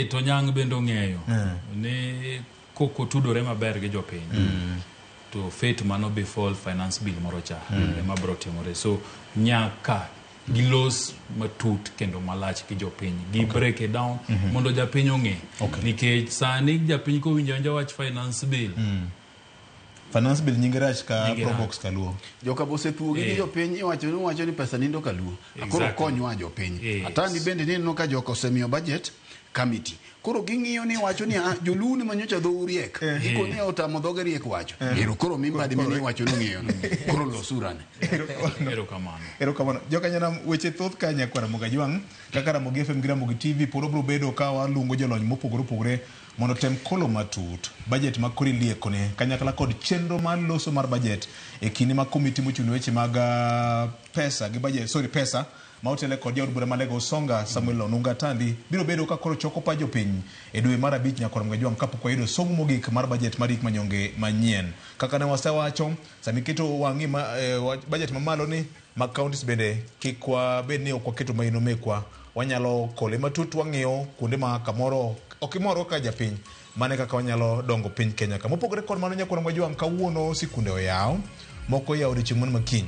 to nyang bendo ng'eyo ni koko tudore maber gi jopiny to fate mano befall finance bill moro cha ema bro timore so nyaka gilos matut kendo malach gi jopiny gi break it down mondo japiny ong'e nikech sani japiny ko winjo wach finance bill nyingi rach ka probox kaluo joka bose tuogi gi jopiny iwacho ni pesa nindo kaluo akoro konywa jopiny atani bende neno ka joka osemiyo budget committee koro ging'iyo ni wacho ni joluni manyocha dho uriek iko ni otamo dhoge riek wacho koro mimbadi mini wacho ng'iyo koro losurane erokamano joka nyana weche thoth ka nyakwara Mogajwang kaka Ramogi FM gi Ramogi TV poro bro bedo ka walungo jolony mopogore mondo tem kolo matut budget ma kori liekone kanyakla kod chenro mar loso mar budget e kinde ma komiti mochung' weche mag pesa gi budget pesa mautele kod jaod bura malego Songa Samuel Onunga Tandi biro bedo ka koro choko pa jopiny e dwe mar 5 nyakoro Mogajwang kapok wayudo somo mogik mar budget mar hik manyonge manyien kaka ne wasewacho samiketo wang'i budget mamalo ni mag counties bende kikwa bed ni ok waketo maino mekwa wanyalo kole matut wang'iyo kuonde ma kamoro okimoro ka japiny mane kaka wanyalo dongo piny Kenya ka mopogore kod mano nyakoro Mogajwang kawuono sikunde oyaw moko yaw odiochieng' makiny